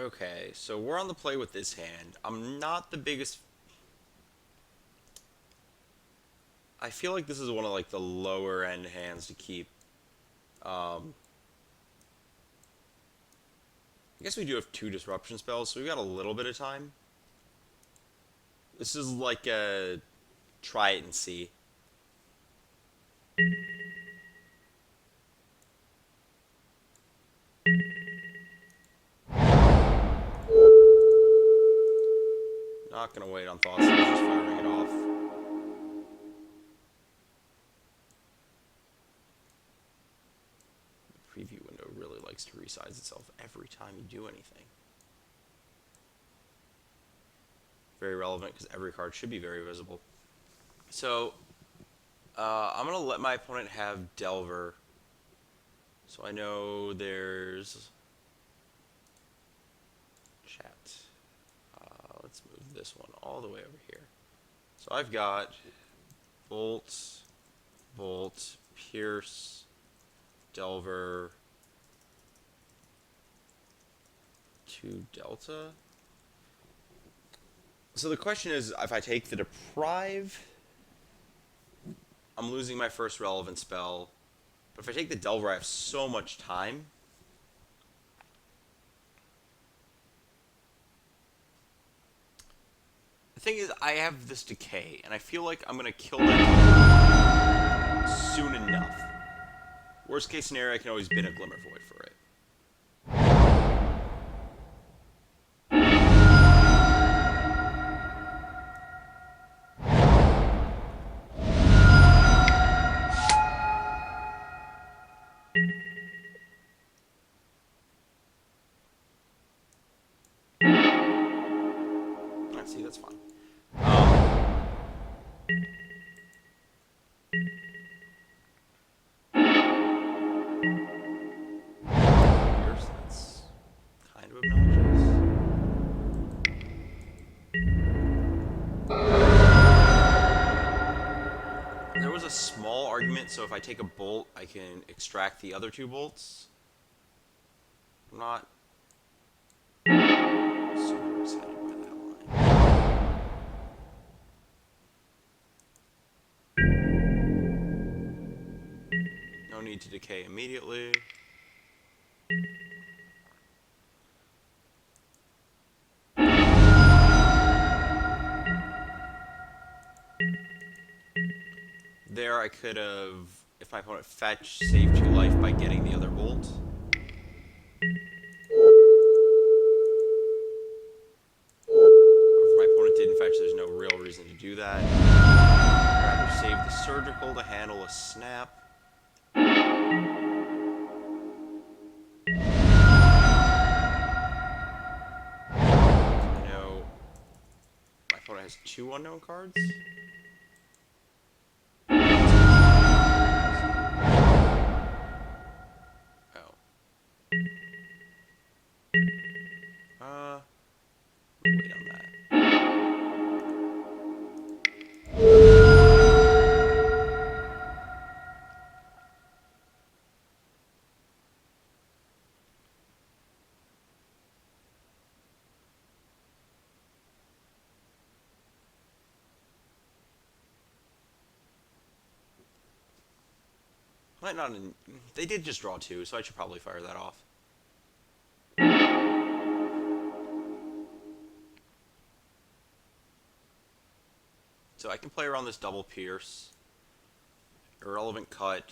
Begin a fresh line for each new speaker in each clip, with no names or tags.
Okay, so we're on the play with this hand. I'm not the biggest. I feel like this is one of like the lower end hands to keep. Um, I guess we do have two disruption spells, so we got a little bit of time. This is like a try it and see. Not gonna wait on thoughts, just firing it off. The preview window really likes to resize itself every time you do anything. Very relevant because every card should be very visible. So, I'm going to let my opponent have Delver. So I know there's chat. Let's move this one all the way over here. So I've got Bolt, Bolt, Pierce, Delver, 2 Delta. So the question is, if I take the Deprive, I'm losing my first relevant spell. But if I take the Delver, I have so much time. The thing is, I have this Decay, and I feel like I'm going to kill that soon enough. Worst case scenario, I can always bin a Glimmer Void for it. Let's see, that's fine. Pierce, that's kind of obnoxious. There was a small argument, so if I take a bolt, I can extract the other 2 bolts. I'm not super excited by that line. No need to decay immediately. There I could have, if my opponent fetched, saved 2 life by getting the other bolt. If my opponent didn't fetch, there's no real reason to do that. I'd rather save the surgical to handle a snap. I know my opponent has 2 unknown cards. Wait on that. Might not. They did just draw 2, so I should probably fire that off. So I can play around this double pierce, irrelevant cut.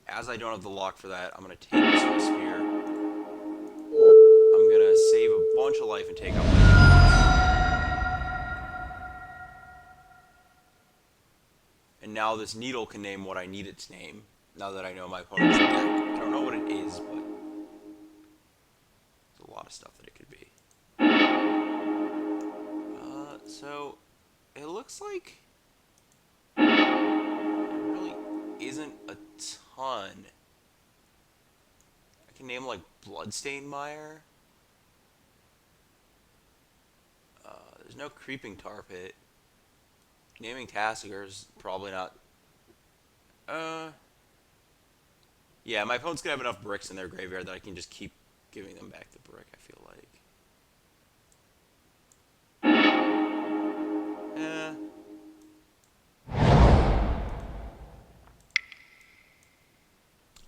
As I don't have the lock for that, I'm going to take this Sphere. I'm going to save a bunch of life and take out and now this needle can name what I need it to name, now that I know my opponent's deck. I don't know what it is, but there's a lot of stuff that it could be. So it looks like there really isn't a ton. I can name like Bloodstained Mire. There's no Creeping Tar Pit. Naming Tassiger is probably not. Yeah, my opponent's gonna have enough bricks in their graveyard that I can just keep giving them back the brick, I feel like. Eh.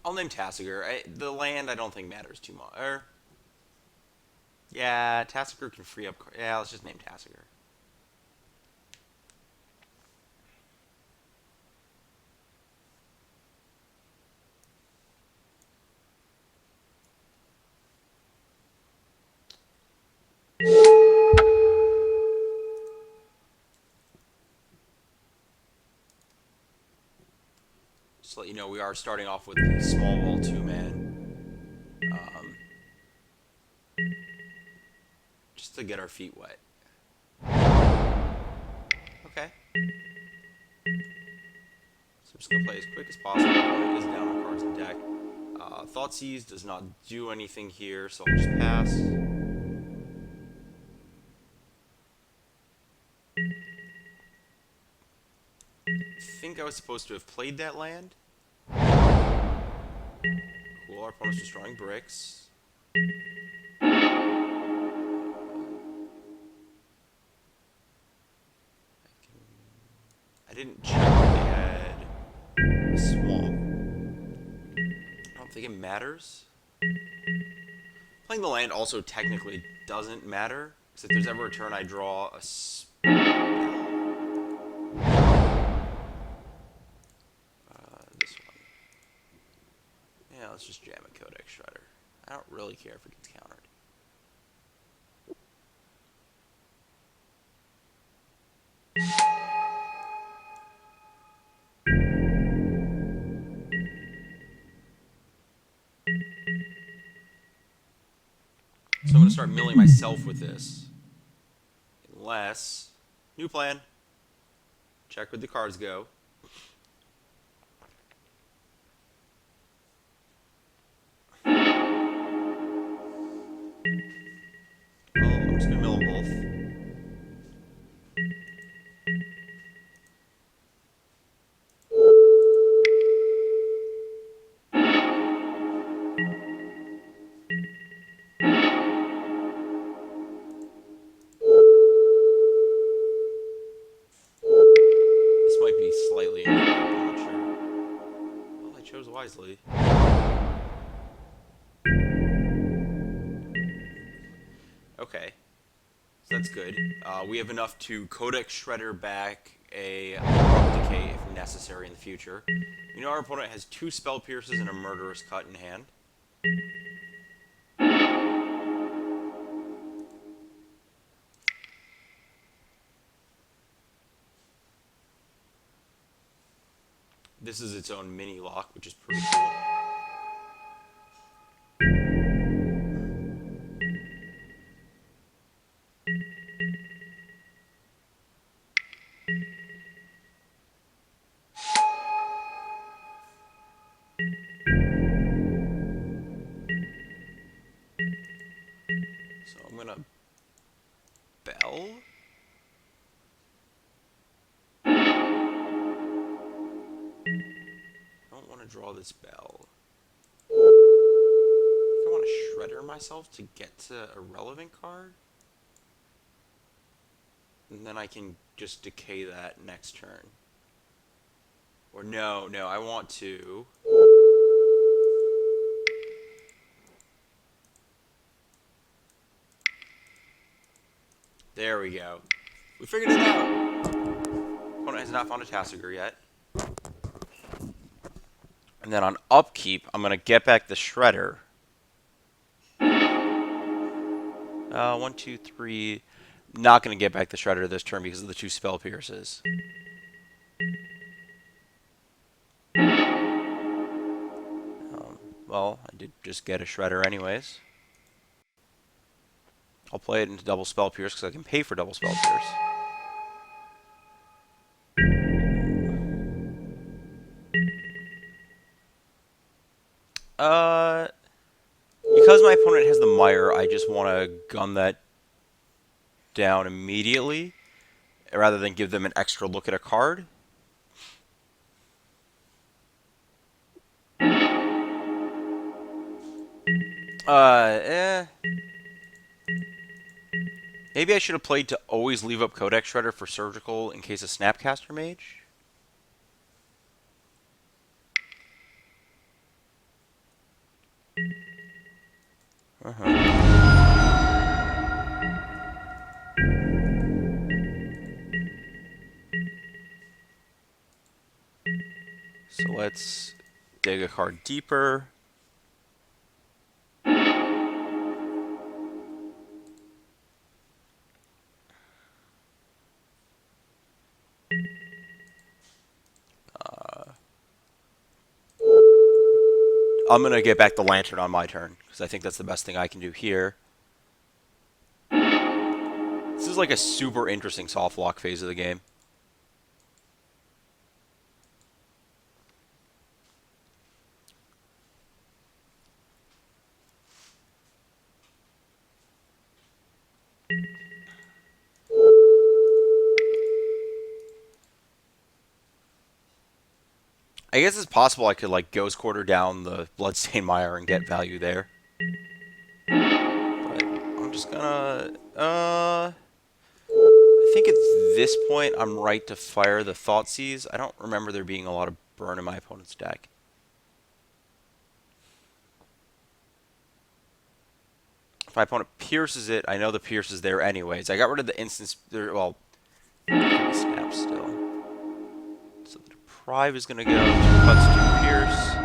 I'll name Tassiger. The land I don't think matters too much. Yeah, Tassiger can free up. Yeah, let's just name Tassiger. Just to let you know, we are starting off with the small wall 2-man. Just to get our feet wet. Okay. So I'm just going to play as quick as possible. It is down on cards and deck. Thoughtseize does not do anything here, so I'll just pass. I think I was supposed to have played that land. Cool, our opponent's destroying bricks. I didn't check if they had a swamp. I don't think it matters. Playing the land also technically doesn't matter, because if there's ever a turn I draw a this one. Yeah, let's just jam a Codex Shredder. I don't really care if it gets countered. So I'm going to start milling myself with this. Unless... New plan. Check where the cards go. Well, I'm just going to mill them both. This might be slightly incorrect, I'm not sure. Well, I chose wisely. Okay. So that's good. We have enough to Codex Shredder back a Abrupt Decay if necessary in the future. You know our opponent has 2 Spell Pierces and a Murderous Cut in hand. This is its own mini lock, which is pretty cool. So I'm gonna Bell. I don't want to draw this Bell. I want to Shredder myself to get to a relevant card. And then I can just decay that next turn. Or no, I want to... There we go. We figured it out. Opponent has not found a Tassiger yet. And then on upkeep, I'm going to get back the Shredder. 1, 2, 3. Not going to get back the Shredder this turn because of the 2 Spell Pierces. Well, I did just get a Shredder anyways. I'll play it into double Spell Pierce because I can pay for double Spell Pierce. Because my opponent has the Mire, I just want to gun that down immediately, rather than give them an extra look at a card. Eh. Maybe I should have played to always leave up Codex Shredder for Surgical in case of Snapcaster Mage. Uh-huh. So let's dig a card deeper. I'm going to get back the Lantern on my turn, because I think that's the best thing I can do here. This is like a super interesting soft lock phase of the game. I guess it's possible I could like Ghost Quarter down the Bloodstained Mire and get value there. But I'm just gonna... I think at this point I'm right to fire the Thoughtseize. I don't remember there being a lot of burn in my opponent's deck. If my opponent pierces it, I know the pierce is there anyways. I got rid of the instance... Well, snap still. So the Deprive is going to go 2 cuts, 2 pierce.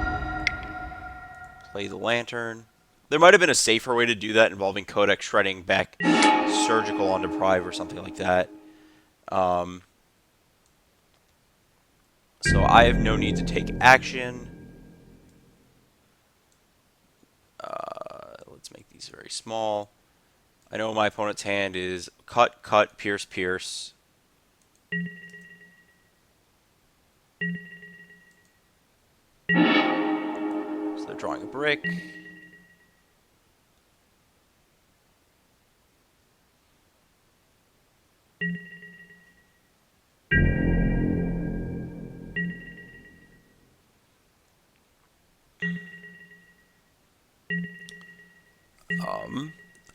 Play the Lantern. There might have been a safer way to do that involving Codex Shredding back Surgical on Deprive or something like that. So I have no need to take action. Let's make these very small. I know my opponent's hand is cut, cut, pierce, pierce. So they're drawing a brick.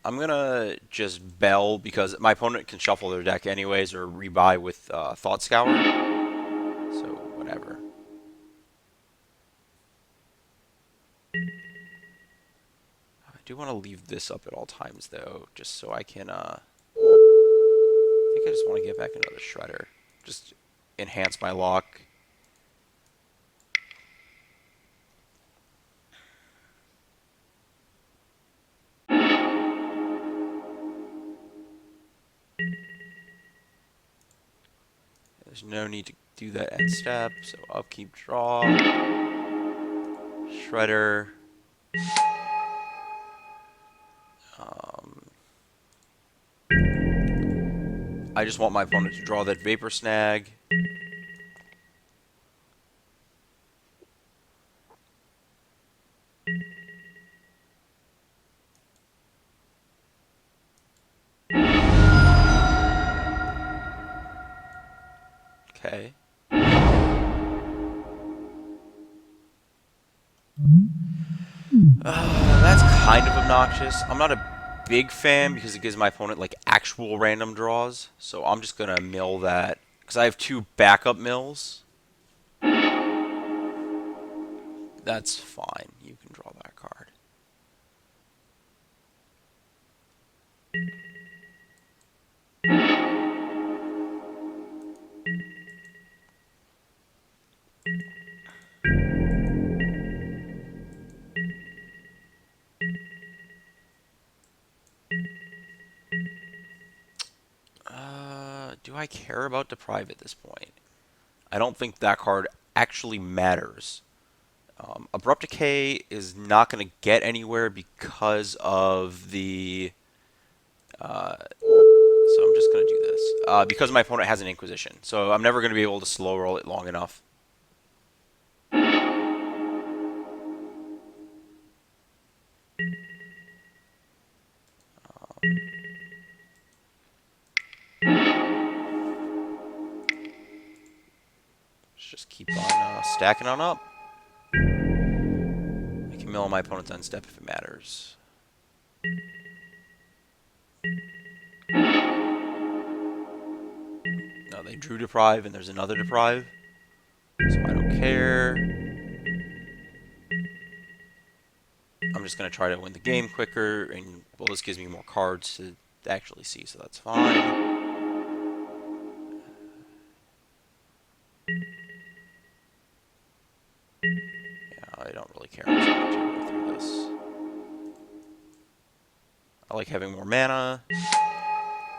I'm gonna just bell because my opponent can shuffle their deck anyways or rebuy with Thought Scour. So whatever. I do want to leave this up at all times though, just so I can. I think I just want to get back another Shredder, just enhance my lock. There's no need to do that end step, so upkeep, draw, Shredder. I just want my opponent to draw that Vapor Snag. Okay. That's kind of obnoxious. I'm not a big fan because it gives my opponent like actual random draws. So I'm just gonna mill that because I have 2 backup mills. That's fine. You can draw that card. Do I care about Deprive at this point? I don't think that card actually matters. Abrupt Decay is not going to get anywhere because of the... so I'm just going to do this. Because my opponent has an Inquisition. So I'm never going to be able to slow roll it long enough. Just keep on stacking on up. I can mill on my opponent's end step if it matters. No, they drew deprive, and there's another deprive. So I don't care. I'm just going to try to win the game quicker, and, well, this gives me more cards to actually see, so that's fine. Yeah, I don't really care. I'm just going to go through this. I like having more mana.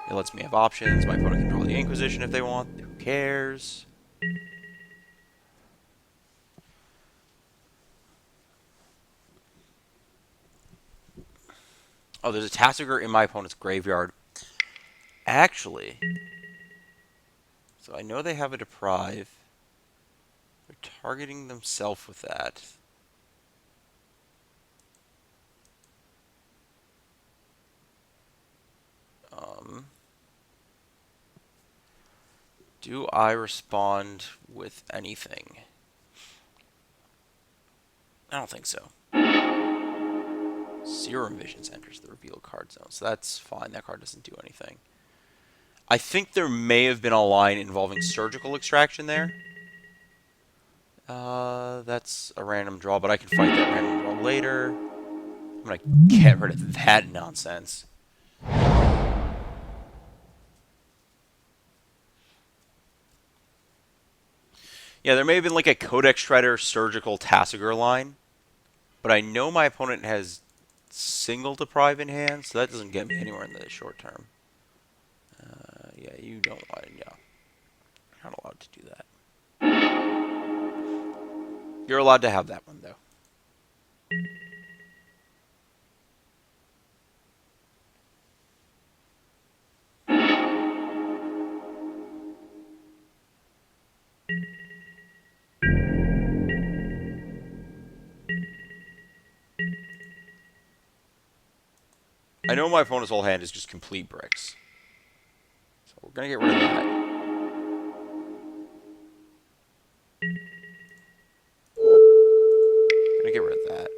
It lets me have options. My opponent can draw the Inquisition if they want. Who cares? Oh, there's a Tasigur in my opponent's graveyard. Actually, so I know they have a deprive. They're targeting themselves with that. Do I respond with anything? I don't think so. Serum Visions enters the reveal card zone, so that's fine. That card doesn't do anything. I think there may have been a line involving surgical extraction there. That's a random draw, but I can fight that random draw later. I'm going to get rid of that nonsense. Yeah, there may have been like a Codex Shredder surgical Tasigur line, but I know my opponent has single deprive in hand, so that doesn't get me anywhere in the short term. Yeah, you don't want, yeah. You're not allowed to do that. You're allowed to have that one, though. I know my opponent's whole hand is just complete bricks. So we're going to get rid of that. Gonna get rid of that.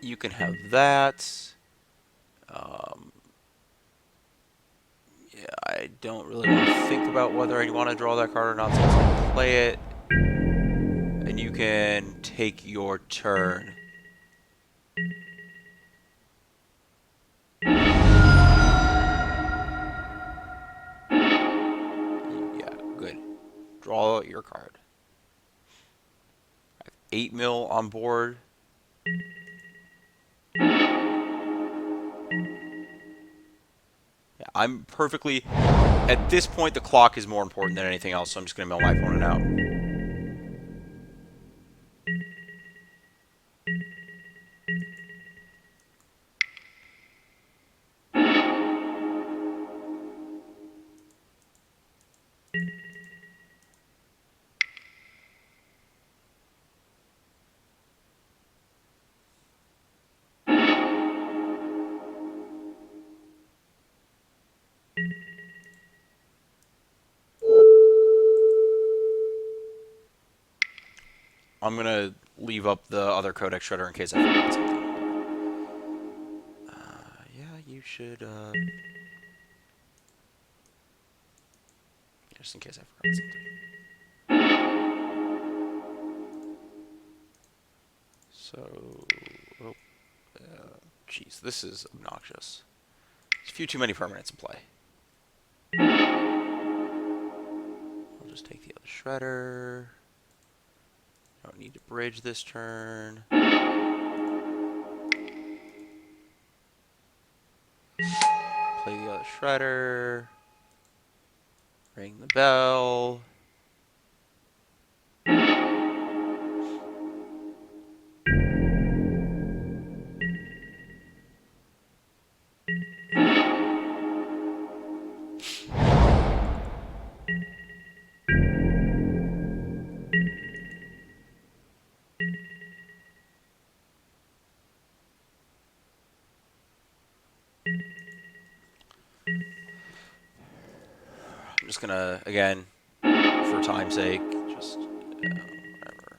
You can have that. Yeah, I don't really want to think about whether I want to draw that card or not, so I'm just gonna play it. And you can take your turn. Yeah, good. Draw your card. I have 8 mil on board. Yeah, I'm perfectly... At this point, the clock is more important than anything else, so I'm just going to mill my opponent out. I'm going to leave up the other Codex Shredder in case I forget something. Yeah, you should... just in case I forgot something. So... Oh, jeez, this is obnoxious. There's a few too many permanents in play. I'll just take the other Shredder. I don't need to bridge this turn. Play the other Shredder. Ring the bell. I'm just gonna, again, for time's sake, just, whatever.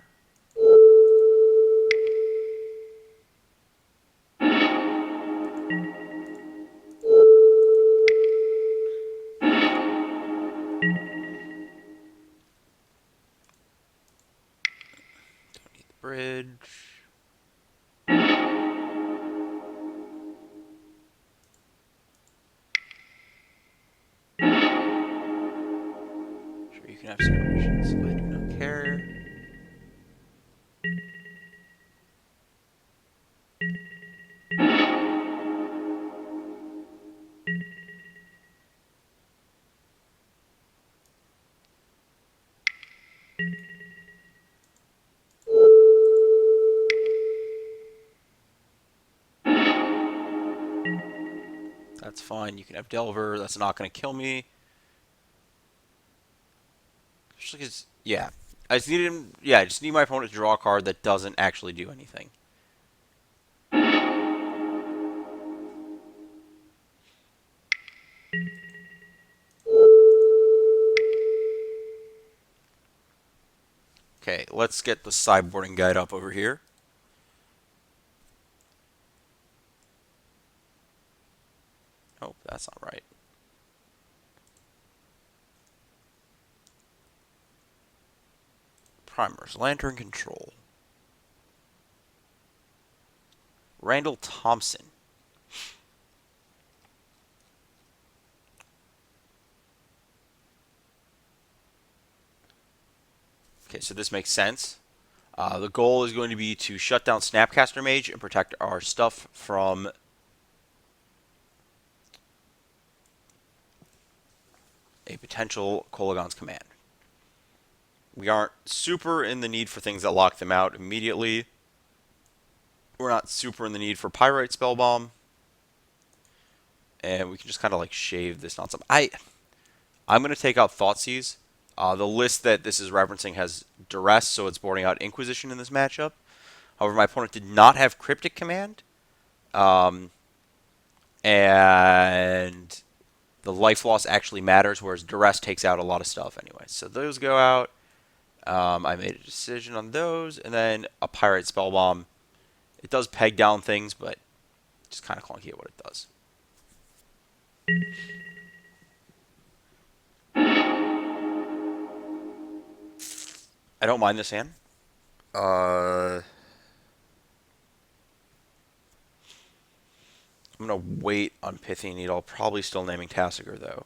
bridge. Sure, you can have skirmishes. I do not care. That's fine. You can have Delver. That's not going to kill me. Especially because, yeah. I just need him. Yeah, I just need my opponent to draw a card that doesn't actually do anything. Okay, let's get the sideboarding guide up over here. Oh, that's not right. Primers. Lantern Control. Randall Thompson. Okay, so this makes sense. The goal is going to be to shut down Snapcaster Mage and protect our stuff from a potential Kolaghan's Command. We aren't super in the need for things that lock them out immediately. We're not super in the need for Pyrite Spellbomb. And we can just kind of like shave this nonsense. I'm going to take out Thoughtseize. The list that this is referencing has Duress, so it's boarding out Inquisition in this matchup. However, my opponent did not have Cryptic Command. And the life loss actually matters, whereas Duress takes out a lot of stuff anyway. So those go out. I made a decision on those. And then a Pyrite Spellbomb. It does peg down things, but just kind of clunky at what it does. I don't mind this hand. I'm going to wait on Pythian Needle. Probably still naming Tasigur, though.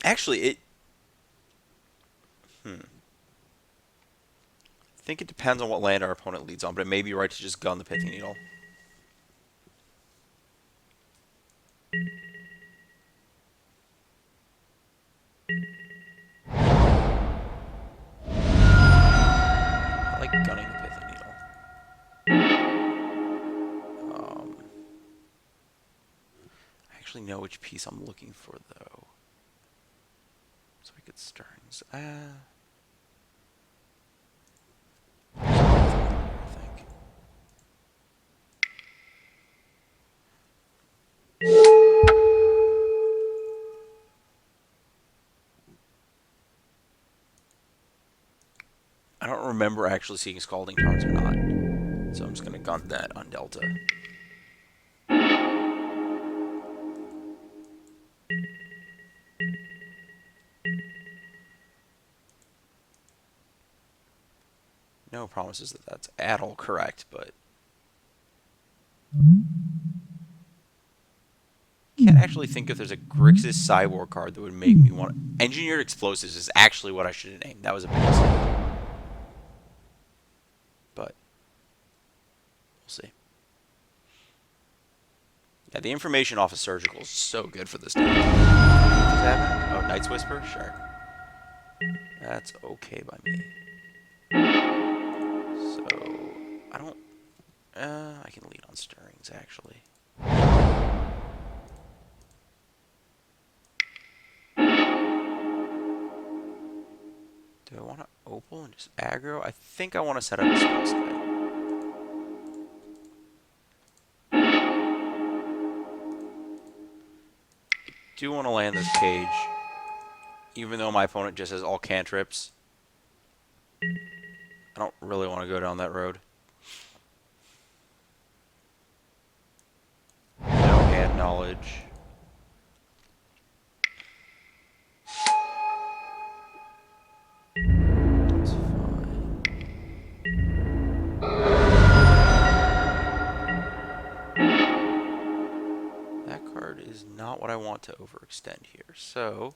Actually, I think it depends on what land our opponent leads on, but it may be right to just gun the Pythian Needle. I like gunning the Pythian Needle. I actually know which piece I'm looking for, though. So we get Stirrings. I think. I don't remember actually seeing Scalding Tarns or not. So I'm just going to gun that on Delta. No promises that that's at all correct, but can't actually think if there's a Grixis Cyborg card that would make me want. Engineered Explosives is actually what I should have named. That was a big mistake. But we'll see. Yeah, the information off of Surgical is so good for this deck. What's happening? Oh, Night's Whisper? Sure. That's okay by me. So, I don't... I can lead on Stirrings, actually. Do I want to Opal and just aggro? I think I want to set up a Spellskite. I do want to land this cage, even though my opponent just has all cantrips. I don't really want to go down that road. No hand knowledge. not what I want to overextend here. So,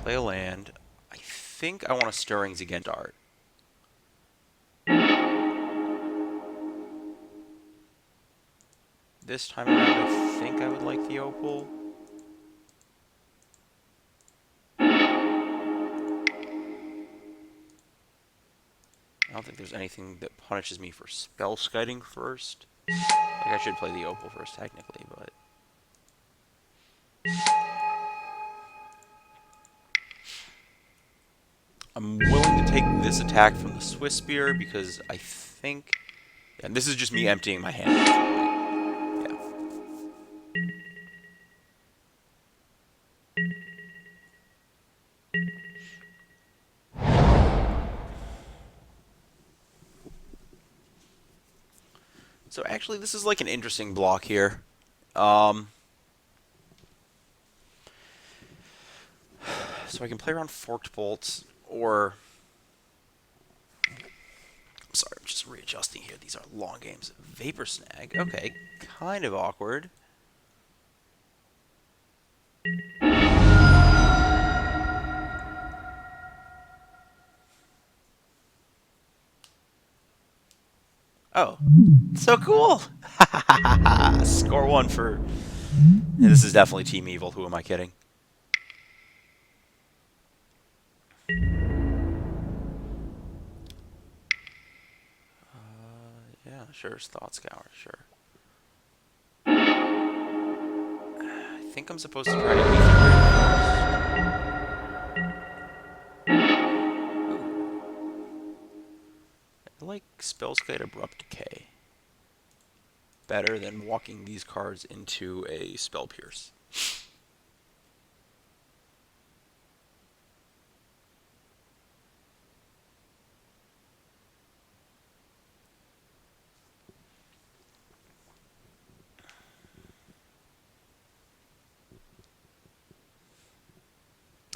play a land. I think I want a Stirrings against Art. This time around, I think I would like the Opal. I don't think there's anything that punishes me for spell skiting first. Like, I should play the Opal first, technically, but... I'm willing to take this attack from the Swiss Spear because I think... Yeah, and this is just me emptying my hand. Yeah. So actually, this is like an interesting block here. So I can play around Forked Bolts, or... I'm sorry, I'm just readjusting here. These are long games. Vapor Snag. Okay, kind of awkward. Oh, so cool! Score one for... Yeah, this is definitely Team Evil. Who am I kidding? Yeah, sure. Thought Scour, sure. I think I'm supposed to try to Ether first. I like Spellskite Abrupt Decay better than walking these cards into a Spell Pierce.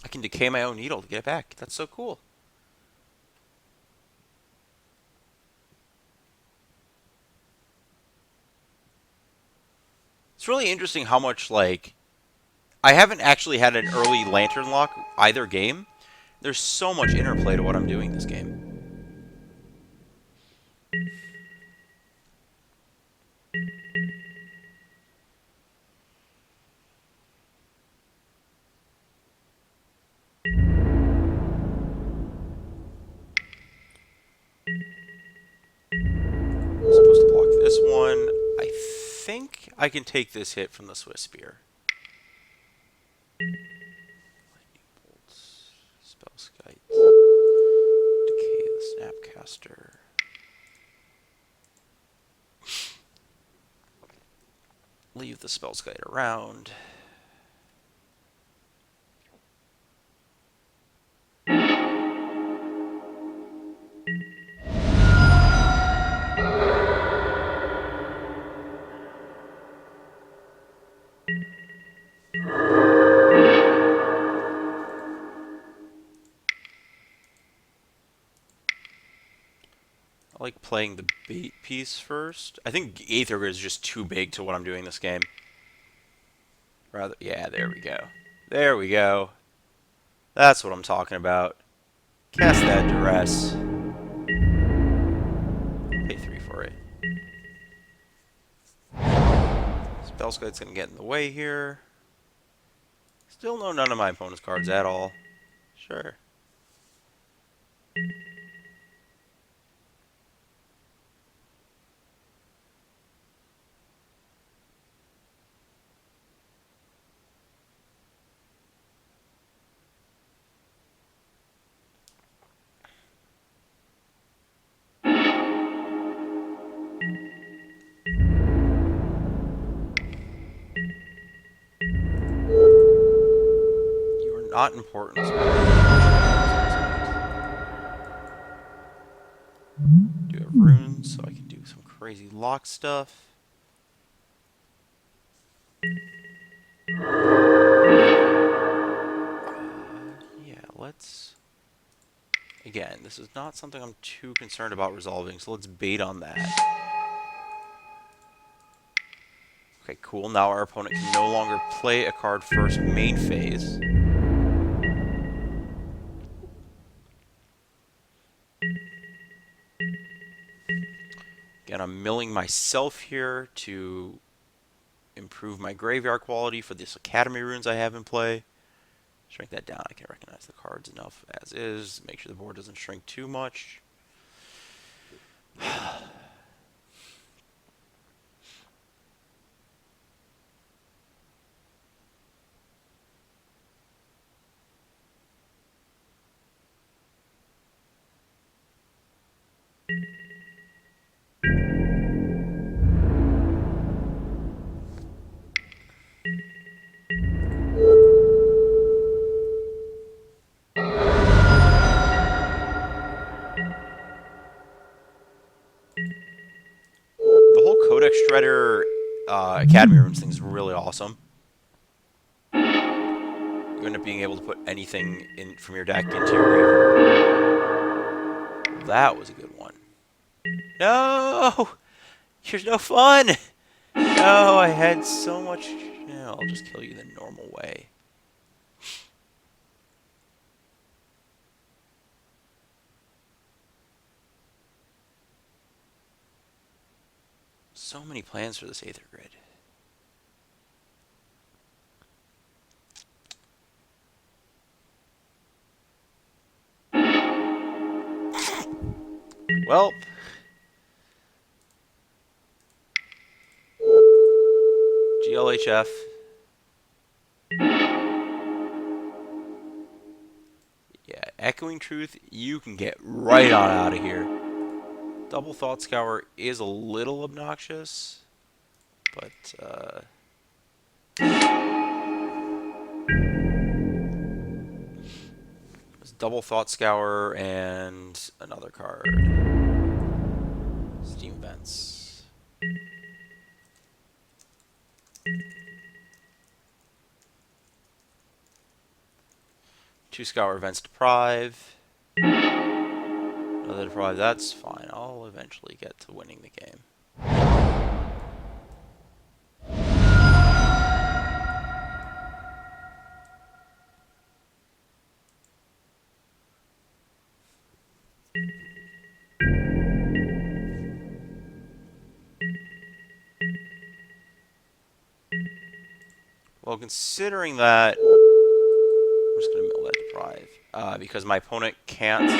I can decay my own needle to get it back. That's so cool. It's really interesting how much, like... I haven't actually had an early Lantern lock either game. There's so much interplay to what I'm doing this game. I'm supposed to block this one. I think I can take this hit from the Swiss Spear. Lightning bolts, Spellskite, decay the Snapcaster. Leave the Spellskite around. I like playing the bait piece first. I think Aether is just too big to what I'm doing this game. Rather, yeah, there we go. There we go. That's what I'm talking about. Cast that Duress. Pay 3 for it. Spellskite's gonna get in the way here. Still know none of my opponent's cards at all. Sure. You are not important. Do have runes, so I can do some crazy lock stuff. Yeah, let's... Again, this is not something I'm too concerned about resolving, so let's bait on that. Okay, cool. Now our opponent can no longer play a card first main phase. Again, I'm milling myself here to improve my graveyard quality for this Academy runes I have in play. Shrink that down. I can recognize the cards enough as is. Make sure the board doesn't shrink too much. The whole Codex Shredder Academy Runes thing is really awesome. You end up being able to put anything in from your deck into your graveyard. That was a good one. No! Here's no fun! No, I had so much... No, I'll just kill you the normal way. So many plans for this Aether Grid. Well... GLHF. Yeah, Echoing Truth, you can get right on out of here. Double Thought Scour is a little obnoxious, but it's Double Thought Scour and another card. Steam Vents. Two Scour Vents Deprive. Another Deprive, that's fine. I'll eventually get to winning the game. Well, considering that, I'm just going to mill that Deprive. Because my opponent can't...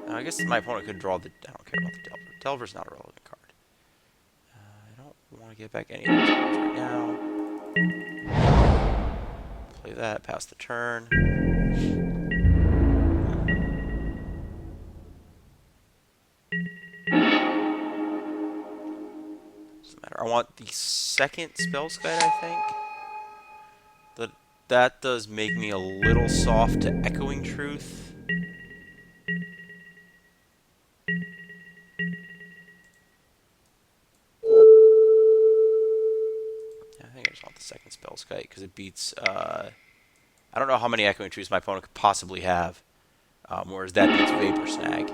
I guess my opponent could draw the... I don't care about the Delver. Delver's not a relevant card. I don't want to get back any of those cards right now. Play that, pass the turn. Doesn't matter. I want the second Spellskite, I think. That does make me a little soft to Echoing Truth. I think I just want the second Spellskite because it beats... I don't know how many Echoing Truths my opponent could possibly have. Whereas that beats Vapor Snag.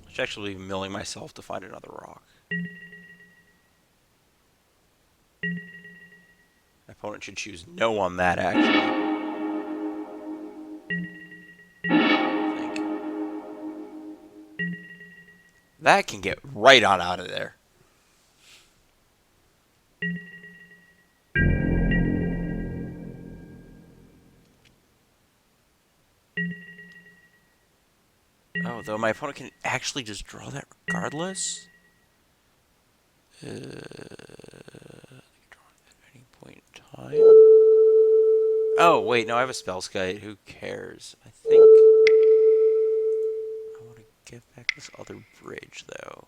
I should actually be milling myself to find another rock. My opponent should choose no on that, actually. I think. That can get right on out of there. Oh, though my opponent can actually just draw that regardless? They can draw it at any point in time. Oh, wait, no, I have a Spellskite. Who cares? I think I want to get back this other bridge, though.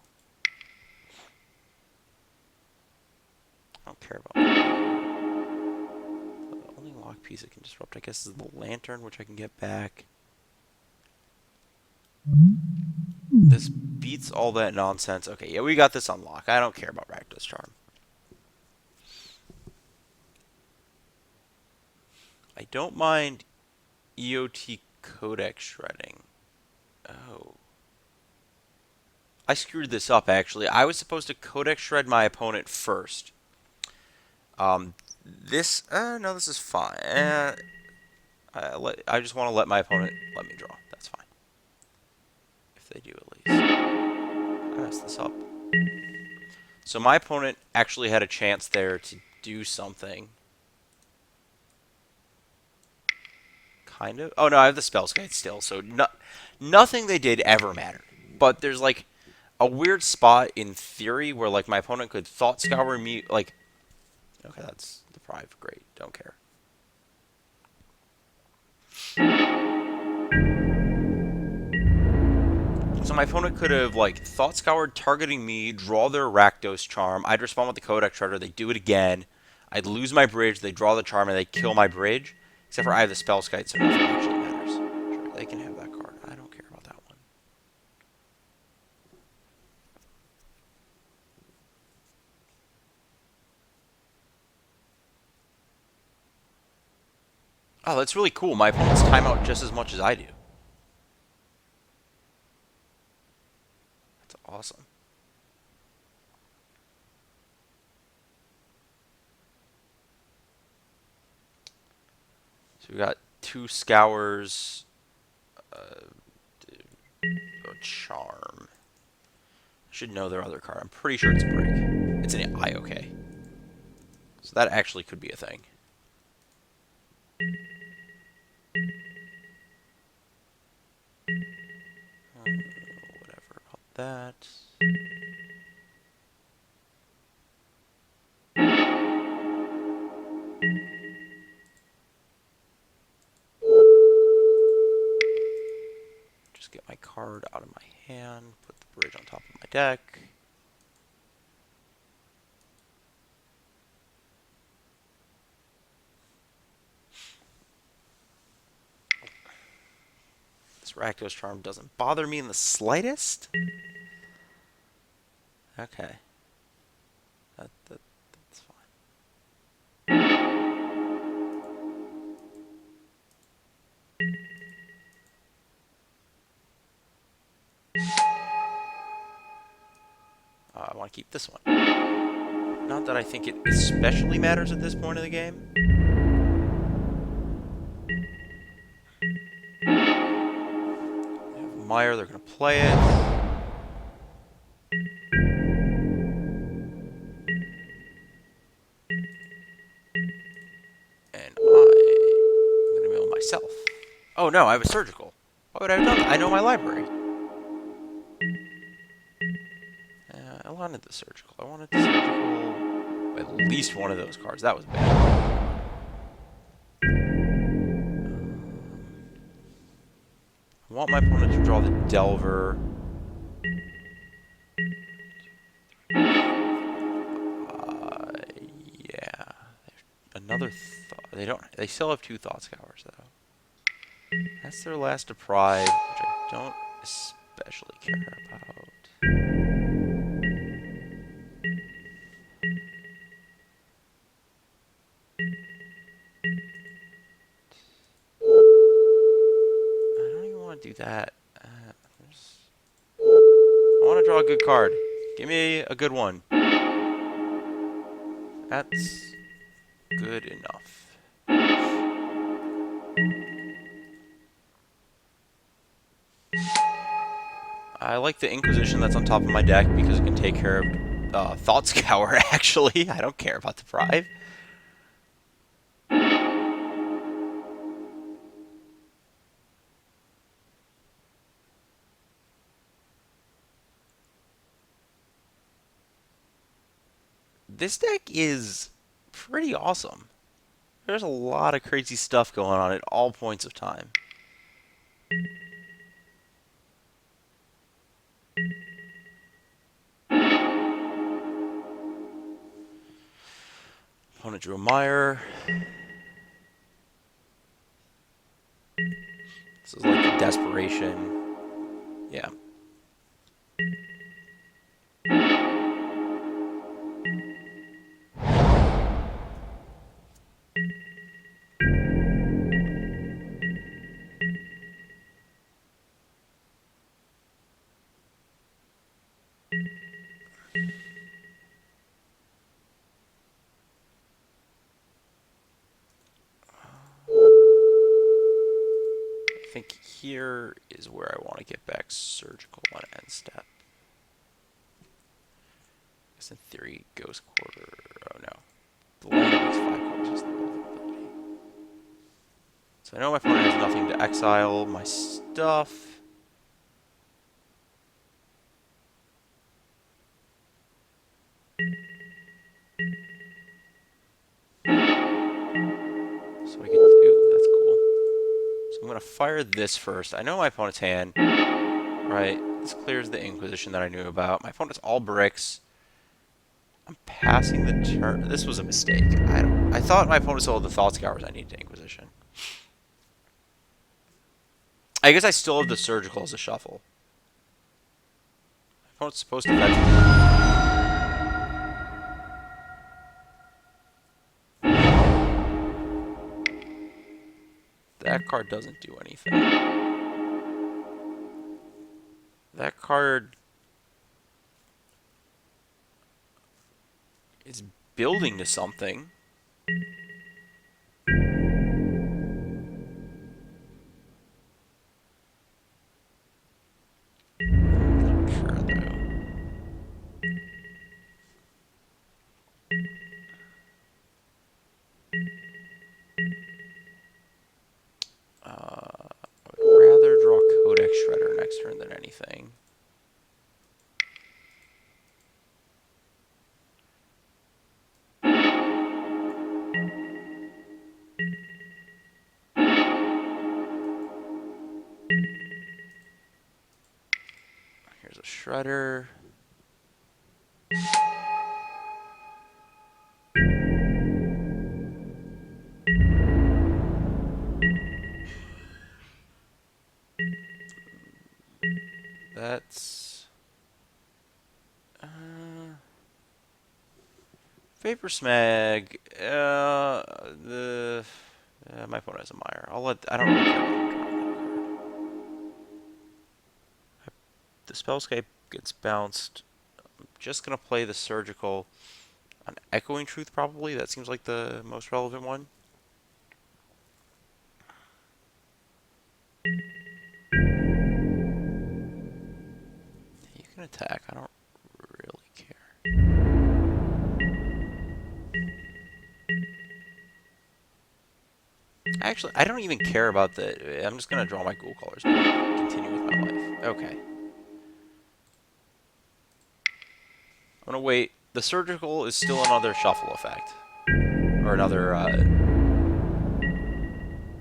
I don't care about that. The only lock piece it can disrupt, I guess, is the lantern, which I can get back. This beats all that nonsense. Okay, yeah, we got this on lock. I don't care about Rakdos Charm. I don't mind EOT Codex shredding. Oh. I screwed this up, actually. I was supposed to Codex shred my opponent first. No, this is fine. I just want to let my opponent let me draw. That's fine. If they do, at least. I messed this up. So my opponent actually had a chance there to do something. Kind of. Oh, no, I have the Spellskite still, so nothing they did ever mattered. But there's, like, a weird spot in theory where, like, my opponent could Thought Scour me, like... Okay, that's Deprive. Great. Don't care. So my opponent could have, like, Thought Scoured targeting me, draw their Rakdos Charm. I'd respond with the Codex Shredder. They do it again. I'd lose my bridge. They draw the charm, and they kill my bridge. Except for I have the Spellskite, so nothing actually matters. Sure, they can have that card. I don't care about that one. Oh, that's really cool. My opponent's timeout just as much as I do. That's awesome. So we got 2 Scours, a Charm. I should know their other card. I'm pretty sure it's Break. It's an IOK. So that actually could be a thing. Whatever about that. Just get my card out of my hand, put the bridge on top of my deck. This Rakdos Charm doesn't bother me in the slightest. Okay. That's fine. I want to keep this one. Not that I think it especially matters at this point of the game. They have Mire, they're going to play it. And I'm going to mill myself. Oh no, I have a Surgical. Why would I have done that? I know my library. I wanted the Surgical. I wanted the Surgical. At least one of those cards. That was bad. I want my opponent to draw the Delver. Yeah. Another they don't. They still have 2 Thought Scours though. That's their last Deprive, which I don't especially care about. I don't even want to do that. I want to draw a good card. Give me a good one. That's good enough. I like the Inquisition that's on top of my deck because it can take care of Thought Scour, actually. I don't care about Deprive. This deck is pretty awesome. There's a lot of crazy stuff going on at all points of time. Opponent drew a Mire. This is like the desperation. Yeah. I think here is where I want to get back surgical on end step. Guess in theory, ghost quarter. Oh no. The land that makes 5 colors is the relevant ability. So I know my opponent has nothing to exile my stuff. So we can. Ooh, that's cool. So I'm gonna fire this first. I know my opponent's hand. Right. This clears the Inquisition that I knew about. My opponent's all bricks. I'm passing the turn. This was a mistake. I thought my opponent sold the Thought Scours I needed to Inquisition. I guess I still have the Surgical as a shuffle. My opponent's supposed to fetch that card doesn't do anything. That card is building to something. Sure, though. I would rather draw Codex Shredder next turn than anything. Here's a Shredder. That's Vapor Smeg. My opponent has a Mire. I don't really care about the Spellscape gets bounced. I'm just gonna play the Surgical on Echoing Truth. Probably that seems like the most relevant one. You can attack. I don't really care. Actually, I don't even care about the. I'm just gonna draw my Ghoul Colors and continue with my life. Okay. I'm gonna wait. The Surgical is still another shuffle effect, or another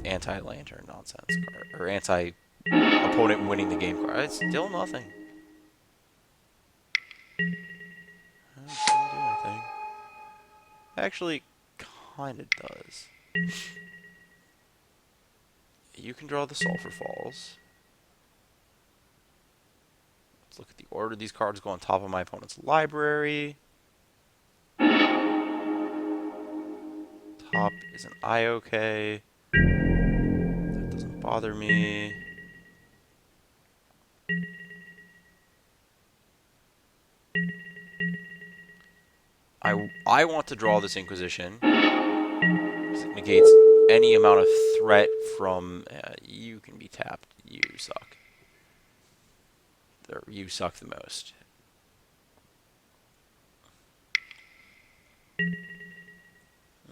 anti-lantern nonsense card, or anti-opponent winning the game card. It's still nothing. That doesn't do anything. Actually, kind of does. You can draw the Sulphur Falls. Let's look at the order these cards go on top of my opponent's library. Top is an IOK. That doesn't bother me. I want to draw this Inquisition because it negates any amount of threat from you can be tapped. You suck. Or you suck the most.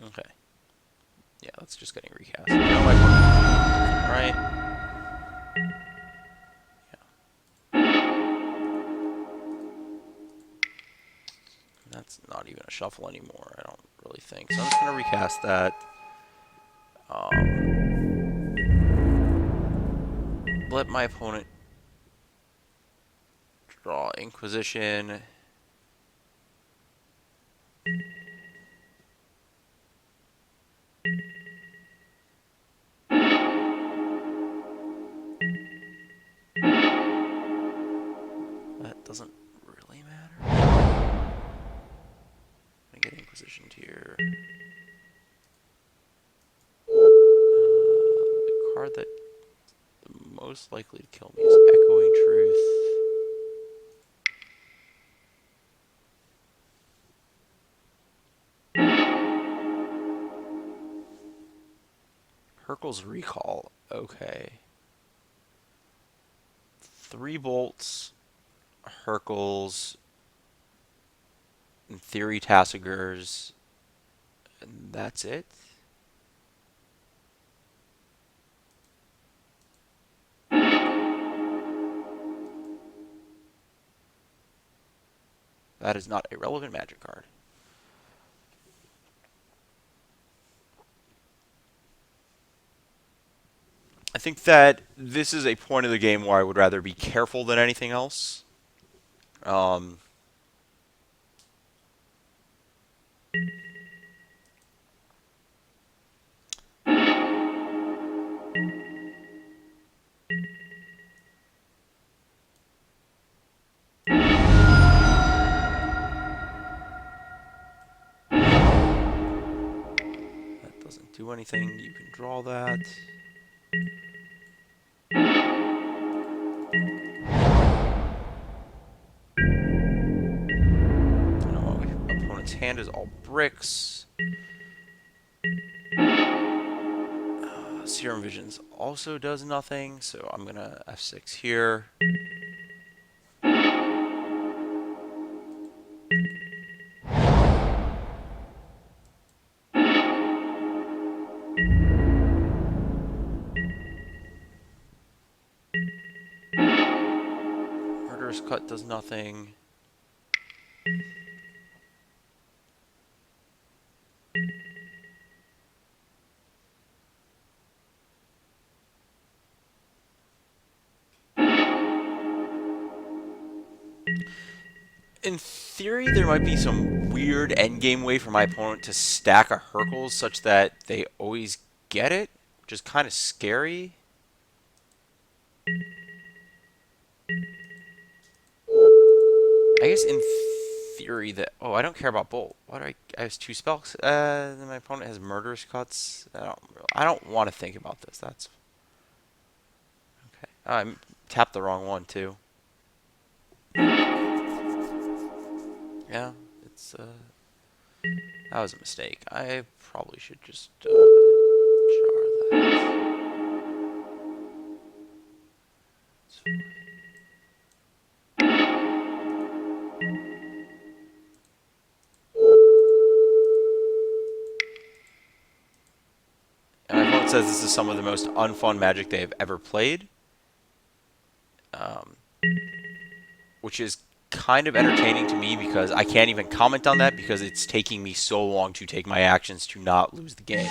Okay. Yeah, that's just getting recast. You know my point, right? That's not even a shuffle anymore, I don't really think. So I'm just going to recast that. Let my opponent draw Inquisition. That doesn't Inquisitioned here. The card that most likely to kill me is Echoing Truth. Hurkyl's Recall. Okay. 3 bolts. Hurkyl's. In theory, Tassigurs. And that's it. That is not a relevant Magic card. I think that this is a point of the game where I would rather be careful than anything else. That doesn't do anything. You can draw that. Opponent's hand is all bricks. Serum Visions also does nothing, so I'm gonna F6 here. Murderous Cut does nothing. In theory, there might be some weird endgame way for my opponent to stack a Hurkyl such that they always get it, which is kind of scary. I guess in theory that... Oh, I don't care about Bolt. What do I have 2 spells. Then my opponent has Murderous Cuts. I don't want to think about this. That's... Okay. I tapped the wrong one, too. Yeah, it's, that was a mistake. I probably should just, jar that. And my opponent says this is some of the most unfun Magic they have ever played. Which is kind of entertaining to me because I can't even comment on that because it's taking me so long to take my actions to not lose the game.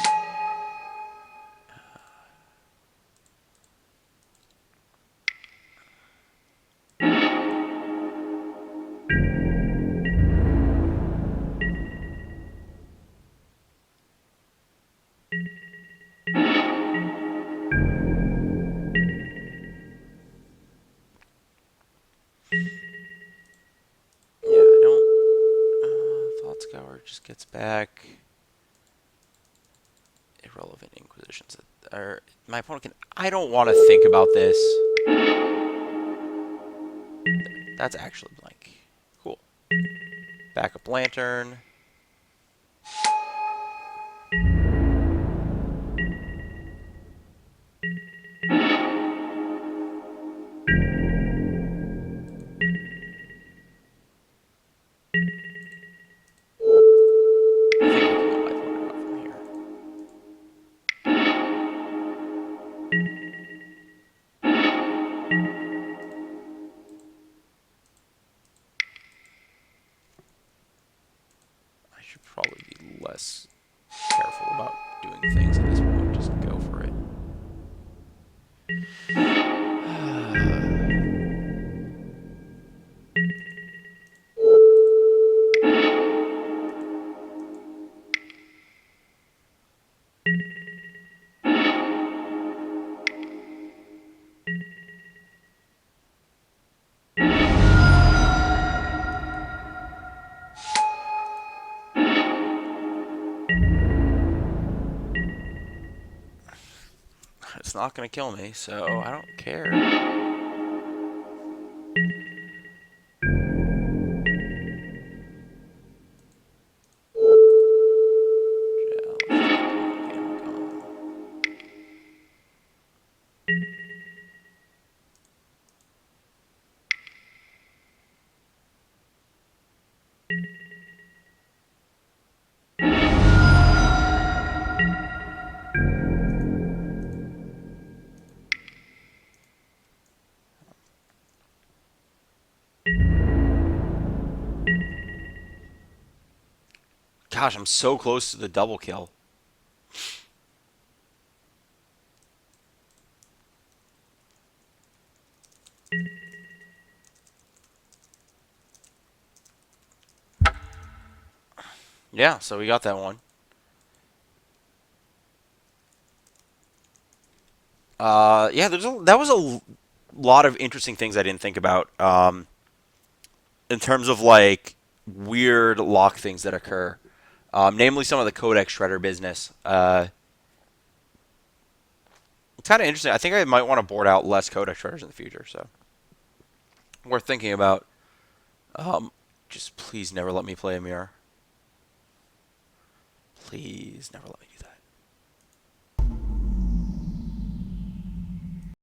Just gets back irrelevant Inquisitions. My opponent can... I don't want to think about this. That's actually blank. Cool. Backup Lantern. Probably be less careful about doing things at this point. Just go for it. It's not going to kill me, so I don't care. Yeah, let's just get him going. Gosh, I'm so close to the double kill. Yeah, so we got that one. Yeah, that was a lot of interesting things I didn't think about. In terms of like weird lock things that occur, namely some of the codex shredder business. It's kind of interesting. I think I might want to board out less codex shredders in the future. So worth thinking about. Um, just please never let me play a mirror. Please never let me do that.